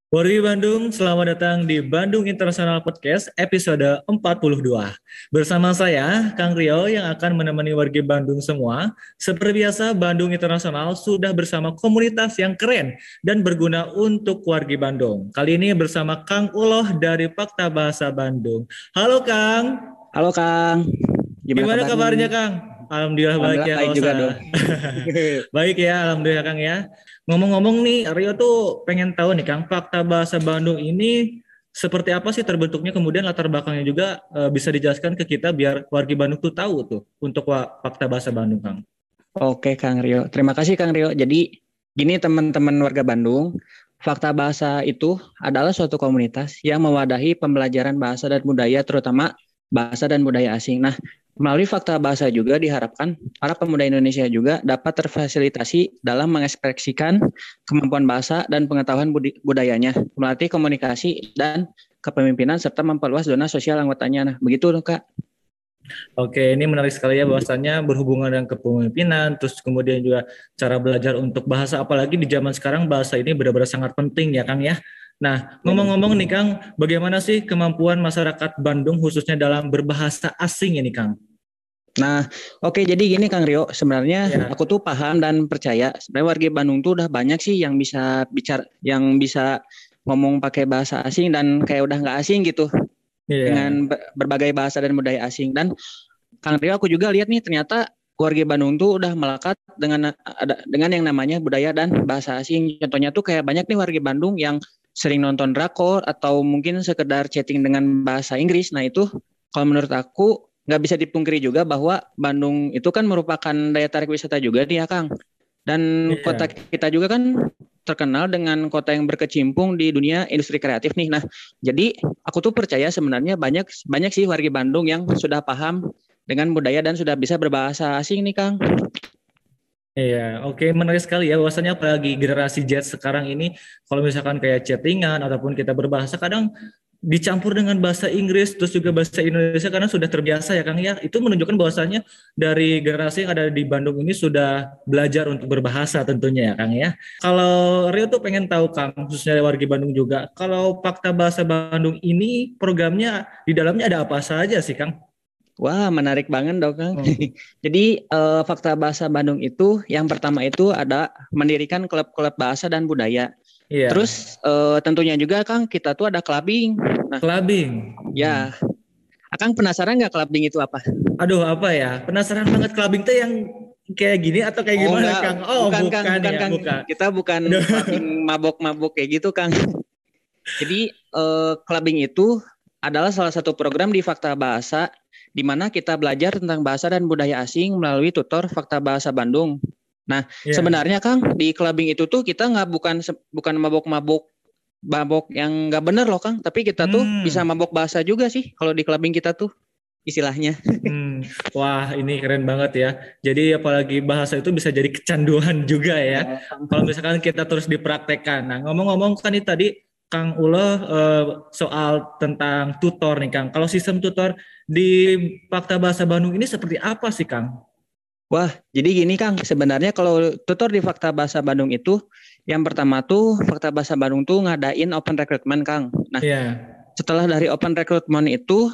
Wargi Bandung, selamat datang di Bandung International Podcast episode 42. Bersama saya, Kang Rio yang akan menemani wargi Bandung semua. Seperti biasa, Bandung Internasional sudah bersama komunitas yang keren dan berguna untuk wargi Bandung. Kali ini bersama Kang Uloh dari Fakta Bahasa Bandung. Halo Kang, Halo Kang, gimana gimana kabarnya kabarnya nih? Kang? Alhamdulillah baik Alhamdulillah ya baik kalau juga dong. saya. Baik ya, alhamdulillah Kang ya. Ngomong-ngomong nih, Rio tuh pengen tahu nih Kang, fakta bahasa Bandung ini seperti apa sih terbentuknya, kemudian latar belakangnya juga bisa dijelaskan ke kita biar warga Bandung tuh tahu tuh untuk fakta bahasa Bandung Kang. Oke Kang Rio, terima kasih Kang Rio. Jadi gini teman-teman warga Bandung, Fakta Bahasa itu adalah suatu komunitas yang mewadahi pembelajaran bahasa dan budaya, terutama bahasa dan budaya asing. Nah, melalui Fakta Bahasa juga diharapkan para pemuda Indonesia juga dapat terfasilitasi dalam mengekspresikan kemampuan bahasa dan pengetahuan budayanya, melatih komunikasi dan kepemimpinan serta memperluas zona sosial anggotanya. Nah, begitu Kak. Oke, ini menarik sekali ya bahwasanya berhubungan dengan kepemimpinan, terus kemudian juga cara belajar untuk bahasa, apalagi di zaman sekarang bahasa ini benar-benar sangat penting ya Kang ya. Nah, Ya, ngomong-ngomong nih Kang, bagaimana sih kemampuan masyarakat Bandung khususnya dalam berbahasa asing ini Kang? Nah, oke jadi gini Kang Rio, sebenarnya Ya, aku tuh paham dan percaya sebenarnya warga Bandung tuh udah banyak sih yang bisa bicara, yang bisa ngomong pakai bahasa asing dan kayak udah nggak asing gitu iya. dengan berbagai bahasa dan budaya asing. Dan Kang Rio aku juga lihat nih ternyata warga Bandung tuh udah melekat dengan yang namanya budaya dan bahasa asing. Contohnya tuh kayak banyak nih warga Bandung yang sering nonton drakor atau mungkin sekedar chatting dengan bahasa Inggris. Nah itu kalau menurut aku nggak bisa dipungkiri juga bahwa Bandung itu kan merupakan daya tarik wisata juga nih ya Kang. Dan kota Iya. kita juga kan terkenal dengan kota yang berkecimpung di dunia industri kreatif nih. Nah, jadi aku tuh percaya sebenarnya banyak banyak sih warga Bandung yang sudah paham dengan budaya dan sudah bisa berbahasa asing nih Kang. Iya, oke, menarik sekali ya. Bahwasanya apalagi generasi Z sekarang ini, kalau misalkan kayak chattingan ataupun kita berbahasa, kadang dicampur dengan bahasa Inggris, terus juga bahasa Indonesia karena sudah terbiasa ya Kang ya. Itu menunjukkan bahwasanya dari generasi yang ada di Bandung ini sudah belajar untuk berbahasa tentunya ya Kang ya. Kalau Rio tuh pengen tahu Kang, khususnya warga Bandung juga, kalau Fakta Bahasa Bandung ini programnya di dalamnya ada apa saja sih Kang? Wah, menarik banget dong, Kang. Hmm. Jadi, fakta bahasa Bandung itu yang pertama itu ada mendirikan klub-klub bahasa dan budaya. Iya, Terus, tentunya juga, Kang, kita tuh ada clubbing. Nah, clubbing. ya, Akang penasaran nggak clubbing itu apa? Aduh, apa ya? Penasaran banget clubbing tuh yang kayak gini atau kayak Oh, gimana, enggak, Kang? Oh, bukan, Kang, bukan bukan, ya, Kang. bukan. Kita bukan Aduh. clubbing mabok-mabok kayak gitu, Kang. Jadi, clubbing itu adalah salah satu program di Fakta Bahasa di mana kita belajar tentang bahasa dan budaya asing melalui tutor Fakta Bahasa Bandung. Nah, Ya. sebenarnya Kang, di clubbing itu tuh kita nggak bukan mabok yang nggak bener loh Kang, tapi kita tuh bisa Hmm. mabok bahasa juga sih kalau di clubbing kita tuh istilahnya. Hmm. Wah, ini keren banget ya. Jadi apalagi bahasa itu bisa jadi kecanduan juga ya. Kalau misalkan kita terus dipraktekkan. Nah, ngomong-ngomong kan ini tadi Kang Ulo soal tentang tutor nih, Kang. Kalau sistem tutor di Fakta Bahasa Bandung ini seperti apa sih, Kang? Wah, jadi gini Kang, sebenarnya kalau tutor di Fakta Bahasa Bandung itu, yang pertama tuh Fakta Bahasa Bandung tuh ngadain open recruitment Kang. Nah, Ya. setelah dari open recruitment itu,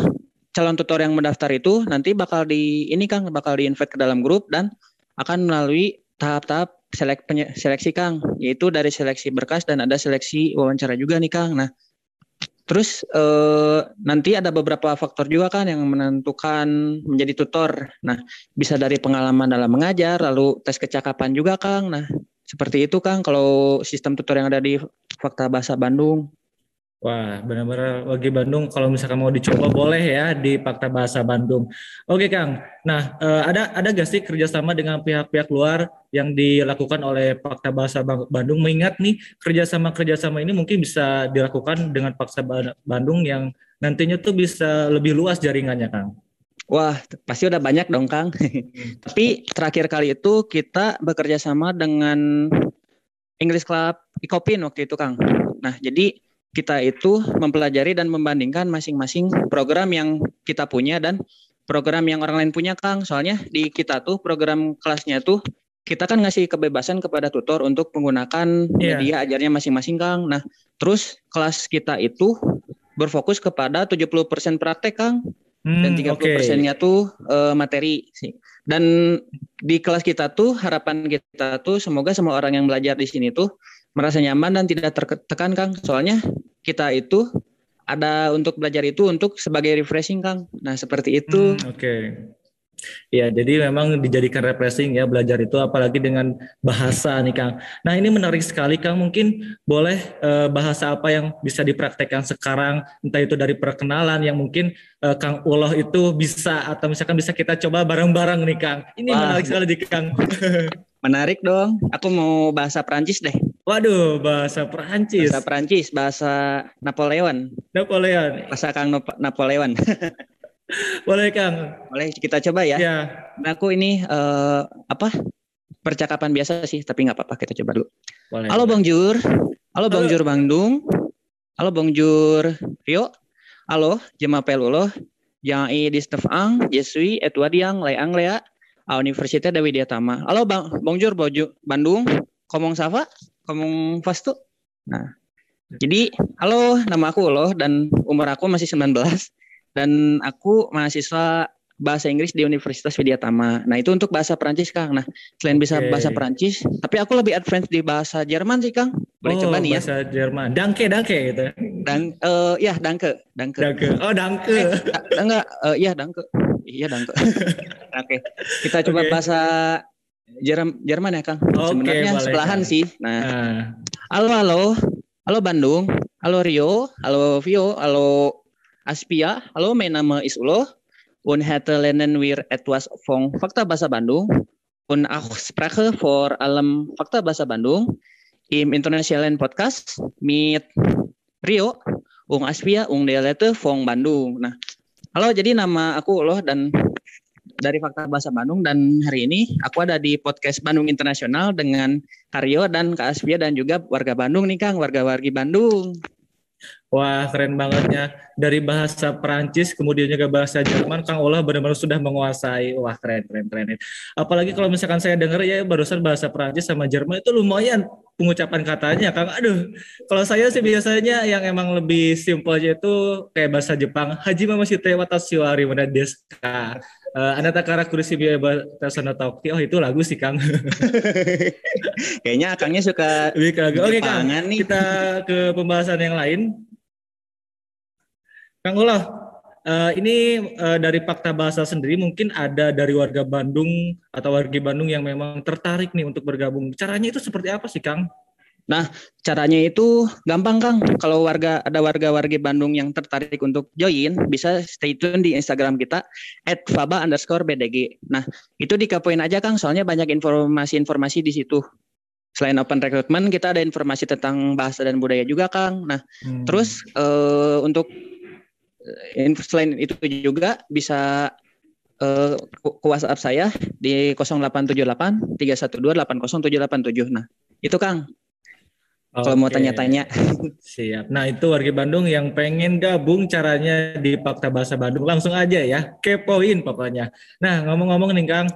calon tutor yang mendaftar itu nanti bakal ini Kang, bakal di-invite ke dalam grup dan akan melalui tahap-tahap seleksi Kang, yaitu dari seleksi berkas dan ada seleksi wawancara juga nih Kang. Nah, terus nanti ada beberapa faktor juga kan yang menentukan menjadi tutor. Nah, bisa dari pengalaman dalam mengajar, lalu tes kecakapan juga Kang. Nah, seperti itu Kang kalau sistem tutor yang ada di Fakta Bahasa Bandung. Wah, benar-benar Wagi Bandung kalau misalkan mau dicoba boleh ya di Fakta Bahasa Bandung. Oke, Kang. Nah, ada gak sih kerjasama dengan pihak-pihak luar yang dilakukan oleh Fakta Bahasa Bandung? Mengingat nih kerjasama-kerjasama ini mungkin bisa dilakukan dengan Fakta Bandung yang nantinya tuh bisa lebih luas jaringannya, Kang. Wah, pasti udah banyak dong Kang. Hmm. Tapi terakhir kali itu kita bekerja sama dengan English Club Icopin waktu itu Kang. Nah, jadi kita itu mempelajari dan membandingkan masing-masing program yang kita punya dan program yang orang lain punya Kang. Soalnya di kita tuh program kelasnya tuh kita kan ngasih kebebasan kepada tutor untuk menggunakan media ajarnya masing-masing, Kang. Nah, terus kelas kita itu berfokus kepada 70% praktek, Kang. Dan 30%-nya tuh materi sih. Dan di kelas kita tuh harapan kita tuh semoga semua orang yang belajar di sini tuh merasa nyaman dan tidak tertekan, Kang. Soalnya kita itu ada untuk belajar itu untuk sebagai refreshing, Kang. Nah, seperti itu. Ya, jadi memang dijadikan refreshing ya belajar itu, apalagi dengan bahasa nih Kang. Nah ini menarik sekali Kang, mungkin boleh bahasa apa yang bisa dipraktekkan sekarang, entah itu dari perkenalan yang mungkin Kang Uloh itu bisa, atau misalkan bisa kita coba bareng-bareng nih Kang. Ini menarik sekali nih Kang. Menarik dong, aku mau bahasa Perancis deh. Waduh, bahasa Perancis. Bahasa Perancis, bahasa Napoleon. Bahasa Kang Napoleon. Boleh Kang. Boleh kita coba ya. Nah, aku ini percakapan biasa sih, tapi nggak apa-apa, kita coba dulu. Halo bonjour. Halo bonjour Bandung. Halo bonjour Rio. Halo, je m'appelle Uloh. Yang i 19 ans, je suis étudiant en anglais à Université de Widyatama. Halo bonjour Bandung. Comment ça va? Comment vas-tu? Nah, jadi halo, nama aku Uloh dan umur aku masih 19. Dan aku mahasiswa bahasa Inggris di Universitas Widyatama. Nah, itu untuk bahasa Perancis, Kang. Nah, selain bisa bahasa Perancis, tapi aku lebih advance di bahasa Jerman sih, Kang. Boleh coba nih ya. Bahasa Jerman. Danke gitu. Ya, danke. Oh, danke. Enggak, ya danke. Iya, danke. Oke. Kita coba bahasa Jerman ya, Kang. Sebenarnya sebelahan sih. Nah. Halo. Halo Bandung. Halo Rio. Halo Vio. Halo Aspia, hallo, mijn naam is Uloh. Und heute lernen wir etwas von Fakta Bahasa Bandung. Und auch Sprache vor allem Fakta Bahasa Bandung im internationalen Podcast mit Rio und Aspia und Dialekte von Bandung. Nah, halo, jadi nama aku Uloh dan dari Fakta Bahasa Bandung, dan hari ini aku ada di podcast Bandung Internasional dengan Kak Rio dan Kak Aspia dan juga warga Bandung nih, Kang, warga-wargi Bandung. Wah, keren bangetnya. Dari bahasa Perancis kemudian juga bahasa Jerman, Kang Uloh benar-benar sudah menguasai. Wah, keren. Apalagi kalau misalkan saya dengar ya barusan bahasa Perancis sama Jerman itu lumayan pengucapan katanya, Kang. Aduh, kalau saya sih biasanya yang emang lebih simpelnya itu kayak bahasa Jepang. Hajime mashite watashi wa Arimada desu ka. Anata kara kurisi biaya bahasa Tokyo. Oh, itu lagu sih, Kang. Kayaknya Kangnya suka Oke, Kang. Nih. Kita ke pembahasan yang lain. Kang Uloh, ini dari Fakta Bahasa sendiri mungkin ada dari warga Bandung atau warga Bandung yang memang tertarik nih untuk bergabung. Caranya itu seperti apa sih, Kang? Nah, caranya itu gampang, Kang. Kalau ada warga-wargi Bandung yang tertarik untuk join, bisa stay tune di Instagram kita @faba_bdg. Nah, itu dikepoin aja, Kang. Soalnya banyak informasi-informasi di situ. Selain open recruitment, kita ada informasi tentang bahasa dan budaya juga, Kang. Nah, terus untuk selain itu juga bisa ke WhatsApp saya di 0878 312 80787. Nah, itu Kang. Kalau mau tanya-tanya. Siap. Nah, itu warga Bandung yang pengen gabung, caranya di Fakta Bahasa Bandung langsung aja ya. Kepoin pokoknya. Nah, ngomong-ngomong nih Kang,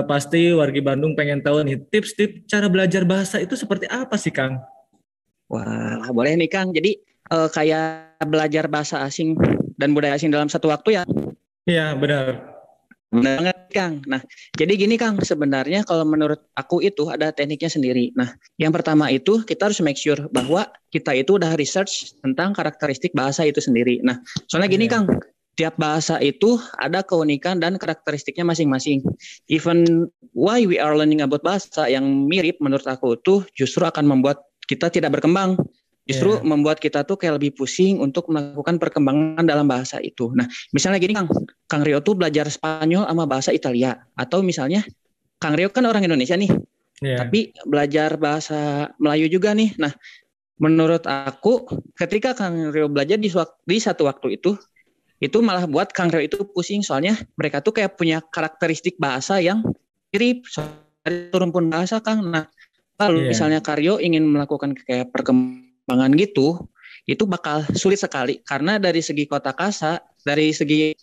pasti warga Bandung pengen tahu nih tips-tips cara belajar bahasa itu seperti apa sih, Kang? Wah, boleh nih Kang. Jadi kayak belajar bahasa asing dan budaya asing dalam satu waktu ya? Iya, benar. Benar banget, Kang. Nah, jadi gini Kang, sebenarnya kalau menurut aku itu ada tekniknya sendiri. Nah, yang pertama itu kita harus make sure bahwa kita itu udah research tentang karakteristik bahasa itu sendiri. Nah, soalnya gini Kang, tiap bahasa itu ada keunikan dan karakteristiknya masing-masing. Even why we are learning about bahasa yang mirip menurut aku tuh justru akan membuat kita tidak berkembang. Justru membuat kita tuh kayak lebih pusing untuk melakukan perkembangan dalam bahasa itu. Nah, misalnya gini Kang Rio tuh belajar Spanyol sama bahasa Italia. Atau misalnya Kang Rio kan orang Indonesia nih, tapi belajar bahasa Melayu juga nih. Nah, menurut aku ketika Kang Rio belajar di satu waktu itu malah buat Kang Rio itu pusing. Soalnya mereka tuh kayak punya karakteristik bahasa yang mirip. Soalnya turun pun bahasa Kang. Nah, kalau misalnya Kang Rio ingin melakukan kayak perkembangan gitu, itu bakal sulit sekali karena dari segi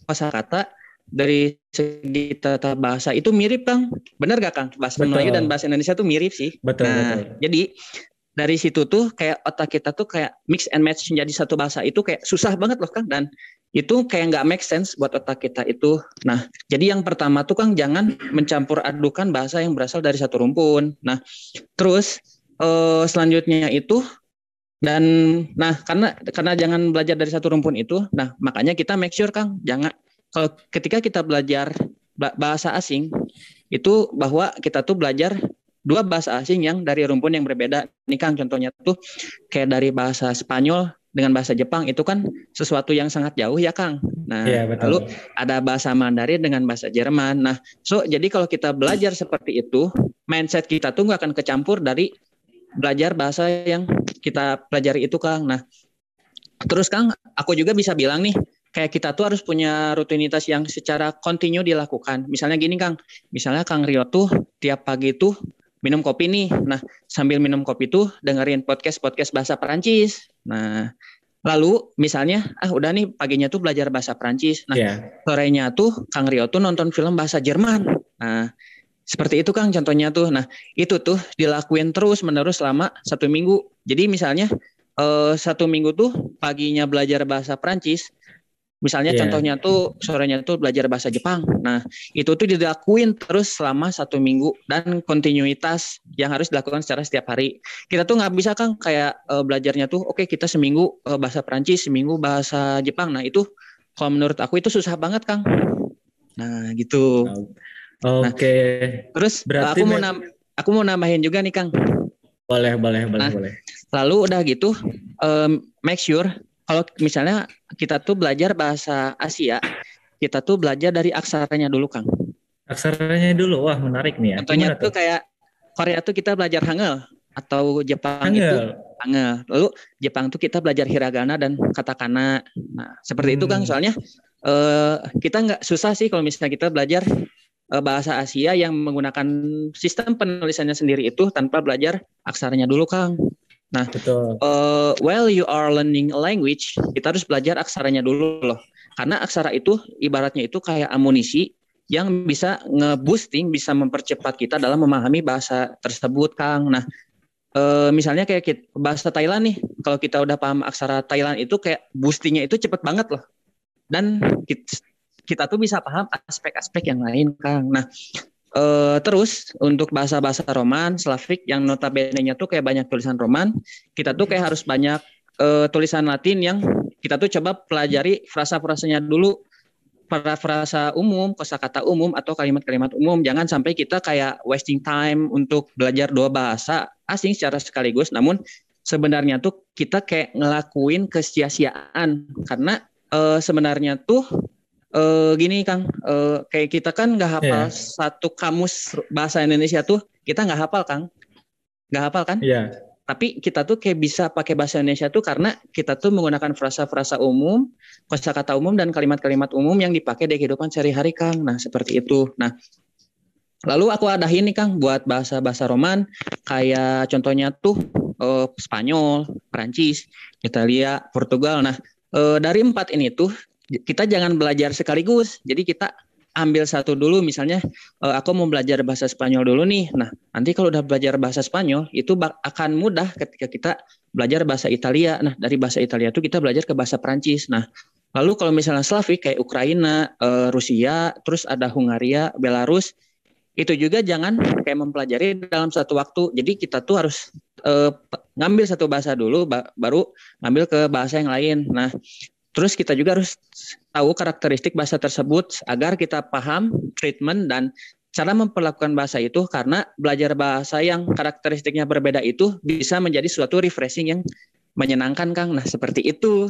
kosakata dari segi tata bahasa itu mirip Kang. Bener gak Kang? Bahasa Melayu dan bahasa Indonesia tuh mirip sih. Betul, nah, betul. Jadi dari situ tuh kayak otak kita tuh kayak mix and match menjadi satu bahasa itu kayak susah banget loh Kang. Dan itu kayak nggak make sense buat otak kita itu. Nah, jadi yang pertama tuh Kang jangan mencampur adukan bahasa yang berasal dari satu rumpun. Nah, terus selanjutnya itu karena jangan belajar dari satu rumpun itu, nah makanya kita make sure Kang, jangan kalau ketika kita belajar bahasa asing itu bahwa kita tuh belajar dua bahasa asing yang dari rumpun yang berbeda. Nih Kang, contohnya tuh kayak dari bahasa Spanyol dengan bahasa Jepang itu kan sesuatu yang sangat jauh ya Kang. Nah, Iya, betul. lalu ada bahasa Mandarin dengan bahasa Jerman. Nah, jadi kalau kita belajar seperti itu, mindset kita tuh nggak akan kecampur dari belajar bahasa yang kita pelajari itu Kang. Nah, terus Kang, aku juga bisa bilang nih, kayak kita tuh harus punya rutinitas yang secara kontinu dilakukan. Misalnya gini Kang, misalnya Kang Rio tuh tiap pagi tuh minum kopi nih. Nah, sambil minum kopi tuh dengerin podcast bahasa Perancis. Nah, lalu misalnya, udah nih paginya tuh belajar bahasa Perancis. Nah, sorenya tuh Kang Rio tuh nonton film bahasa Jerman. Nah, seperti itu Kang contohnya tuh. Nah, itu tuh dilakuin terus menerus selama 1 minggu. Jadi misalnya 1 minggu tuh paginya belajar bahasa Perancis. Misalnya contohnya tuh sorenya tuh belajar bahasa Jepang. Nah, itu tuh dilakuin terus selama 1 minggu dan kontinuitas yang harus dilakukan secara setiap hari. Kita tuh nggak bisa Kang kayak belajarnya tuh oke, kita seminggu bahasa Perancis, seminggu bahasa Jepang. Nah, itu kalau menurut aku itu susah banget Kang. Nah, gitu. Oke. Terus berarti aku mau nambahin juga nih Kang. Boleh. Lalu udah gitu, make sure kalau misalnya kita tuh belajar bahasa Asia, kita tuh belajar dari aksaranya dulu Kang. Aksaranya dulu, wah menarik nih ya. Contohnya tuh kayak Korea tuh kita belajar Hangul, atau Jepang itu Hangul. Lalu Jepang tuh kita belajar hiragana dan katakana. Nah, seperti itu Kang, soalnya kita nggak susah sih kalau misalnya kita belajar bahasa Asia yang menggunakan sistem penulisannya sendiri itu tanpa belajar aksaranya dulu Kang. Nah, while you are learning a language, kita harus belajar aksaranya dulu loh. Karena aksara itu ibaratnya itu kayak amunisi yang bisa nge-boosting, bisa mempercepat kita dalam memahami bahasa tersebut Kang. Nah, misalnya kayak bahasa Thailand nih, kalau kita udah paham aksara Thailand itu kayak boostingnya itu cepet banget loh. Dan kita tuh bisa paham aspek-aspek yang lain Kang. Nah, terus untuk bahasa-bahasa Roman, Slavik yang notabene-nya tuh kayak banyak tulisan Roman, kita tuh kayak harus banyak tulisan Latin yang kita tuh coba pelajari frasa-frasanya dulu, para frasa umum, kosakata umum atau kalimat-kalimat umum. Jangan sampai kita kayak wasting time untuk belajar dua bahasa asing secara sekaligus, namun sebenarnya tuh kita kayak ngelakuin kesia-siaan karena sebenarnya tuh gini Kang, kayak kita kan nggak hafal satu kamus bahasa Indonesia tuh kita nggak hafal Kang, nggak hafal kan? Tapi kita tuh kayak bisa pakai bahasa Indonesia tuh karena kita tuh menggunakan frasa-frasa umum, kosakata umum dan kalimat-kalimat umum yang dipakai di kehidupan sehari-hari Kang. Nah seperti itu. Nah lalu aku ada ini Kang buat bahasa-bahasa Roman kayak contohnya tuh Spanyol, Perancis, Italia, Portugal. Nah dari 4 ini tuh kita jangan belajar sekaligus. Jadi kita ambil satu dulu. Misalnya aku mau belajar bahasa Spanyol dulu nih. Nah, nanti kalau udah belajar bahasa Spanyol itu akan mudah ketika kita belajar bahasa Italia. Nah, dari bahasa Italia itu kita belajar ke bahasa Perancis. Nah, lalu kalau misalnya Slavik kayak Ukraina, Rusia, terus ada Hungaria, Belarus, itu juga jangan kayak mempelajari dalam satu waktu. Jadi kita tuh harus ngambil satu bahasa dulu, baru ngambil ke bahasa yang lain. Nah, terus kita juga harus tahu karakteristik bahasa tersebut agar kita paham treatment dan cara memperlakukan bahasa itu, karena belajar bahasa yang karakteristiknya berbeda itu bisa menjadi suatu refreshing yang menyenangkan Kang. Nah seperti itu.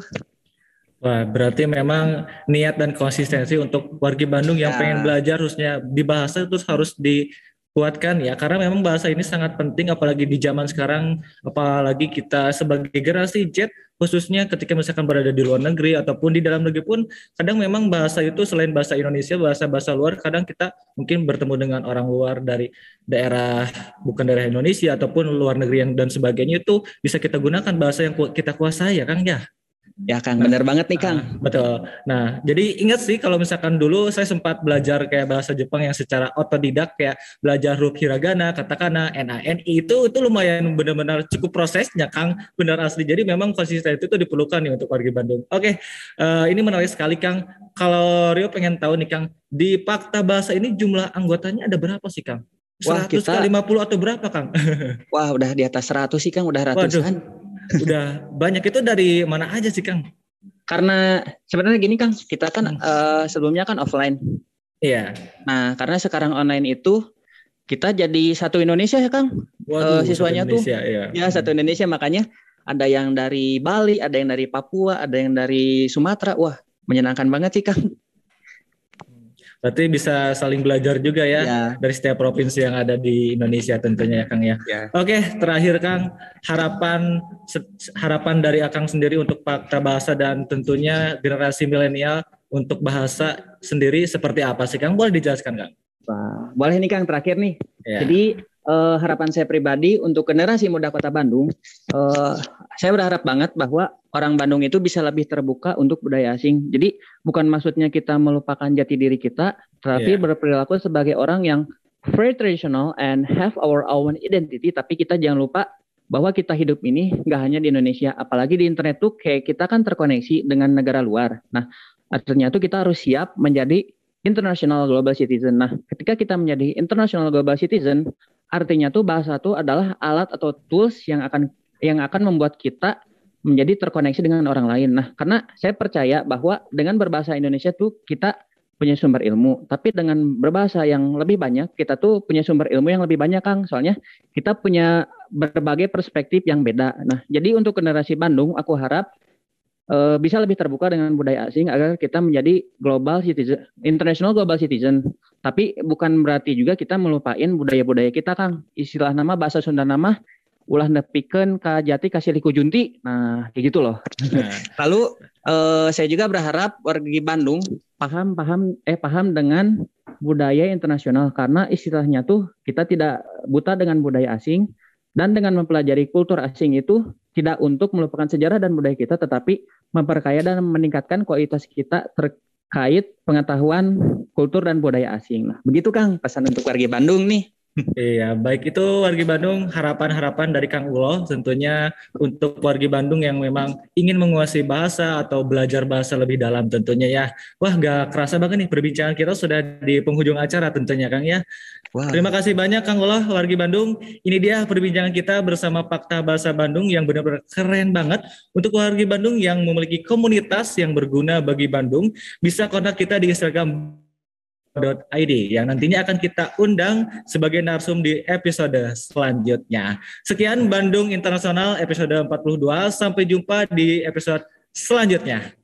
Wah, berarti memang niat dan konsistensi untuk wargi Bandung yang pengen belajar khususnya di bahasa itu harus dikuatkan ya, karena memang bahasa ini sangat penting apalagi di zaman sekarang, apalagi kita sebagai generasi Z khususnya ketika misalkan berada di luar negeri ataupun di dalam negeri pun kadang memang bahasa itu selain bahasa Indonesia, bahasa-bahasa luar kadang kita mungkin bertemu dengan orang luar dari daerah bukan daerah Indonesia ataupun luar negeri yang dan sebagainya, itu bisa kita gunakan bahasa yang kita kuasai ya Kang ya. Ya Kang, bener banget nih Kang. Betul. Nah, jadi ingat sih kalau misalkan dulu saya sempat belajar kayak bahasa Jepang yang secara otodidak kayak belajar huruf hiragana, katakana, NANI itu lumayan benar-benar cukup prosesnya Kang, benar asli. Jadi memang konsistensi itu diperlukan nih untuk warga Bandung. Oke, ini menarik sekali Kang. Kalau Rio pengen tahu nih Kang, di Fakta Bahasa ini jumlah anggotanya ada berapa sih Kang? Wah 100 ke 50 atau berapa Kang? Wah udah di atas 100 sih Kang, udah ratusan. Waduh. Udah banyak. Itu dari mana aja sih Kang? Karena sebenarnya gini Kang, kita kan sebelumnya kan offline. Iya. Nah karena sekarang online itu kita jadi satu Indonesia ya Kang. Waduh, siswanya tuh iya. Ya satu Indonesia, makanya ada yang dari Bali, ada yang dari Papua, ada yang dari Sumatera. Wah menyenangkan banget sih Kang. Berarti bisa saling belajar juga ya, dari setiap provinsi yang ada di Indonesia tentunya ya Kang ya. Oke, terakhir Kang, harapan dari Akang sendiri untuk Fakta Bahasa dan tentunya generasi milenial untuk bahasa sendiri seperti apa sih Kang? Boleh dijelaskan Kang? Wah, boleh nih Kang, terakhir nih. Jadi harapan saya pribadi untuk generasi muda Kota Bandung, saya berharap banget bahwa orang Bandung itu bisa lebih terbuka untuk budaya asing. Jadi bukan maksudnya kita melupakan jati diri kita, tetapi berperilaku sebagai orang yang very traditional and have our own identity. Tapi kita jangan lupa bahwa kita hidup ini nggak hanya di Indonesia, apalagi di internet tuh kayak kita kan terkoneksi dengan negara luar. Nah, artinya tuh kita harus siap menjadi international global citizen. Nah, ketika kita menjadi international global citizen, artinya tuh bahasa tuh adalah alat atau tools yang akan membuat kita menjadi terkoneksi dengan orang lain. Nah, karena saya percaya bahwa dengan berbahasa Indonesia tuh kita punya sumber ilmu, tapi dengan berbahasa yang lebih banyak, kita tuh punya sumber ilmu yang lebih banyak, Kang. Soalnya kita punya berbagai perspektif yang beda. Nah, jadi untuk generasi Bandung, aku harap bisa lebih terbuka dengan budaya asing agar kita menjadi global citizen, international global citizen. Tapi bukan berarti juga kita melupain budaya-budaya kita, Kang. Istilah nama bahasa Sunda nama ulah nepikeun ka jati kasih liku junti. Nah, kayak gitu loh. Lalu saya juga berharap warga Bandung paham dengan budaya internasional, karena istilahnya tuh kita tidak buta dengan budaya asing, dan dengan mempelajari kultur asing itu tidak untuk melupakan sejarah dan budaya kita, tetapi memperkaya dan meningkatkan kualitas kita terkait pengetahuan kultur dan budaya asing. Nah, begitu Kang pesan untuk warga Bandung nih. Iya, baik itu warga Bandung, harapan-harapan dari Kang Ulo tentunya untuk warga Bandung yang memang ingin menguasai bahasa atau belajar bahasa lebih dalam tentunya ya. Wah, gak kerasa banget nih perbincangan kita sudah di penghujung acara tentunya Kang ya. Wow. Terima kasih banyak Kang Ulo, warga Bandung. Ini dia perbincangan kita bersama Fakta Bahasa Bandung yang benar-benar keren banget. Untuk warga Bandung yang memiliki komunitas yang berguna bagi Bandung, bisa kontak kita di Instagram .id yang nantinya akan kita undang sebagai narsum di episode selanjutnya. Sekian Bandung Internasional episode 42, sampai jumpa di episode selanjutnya.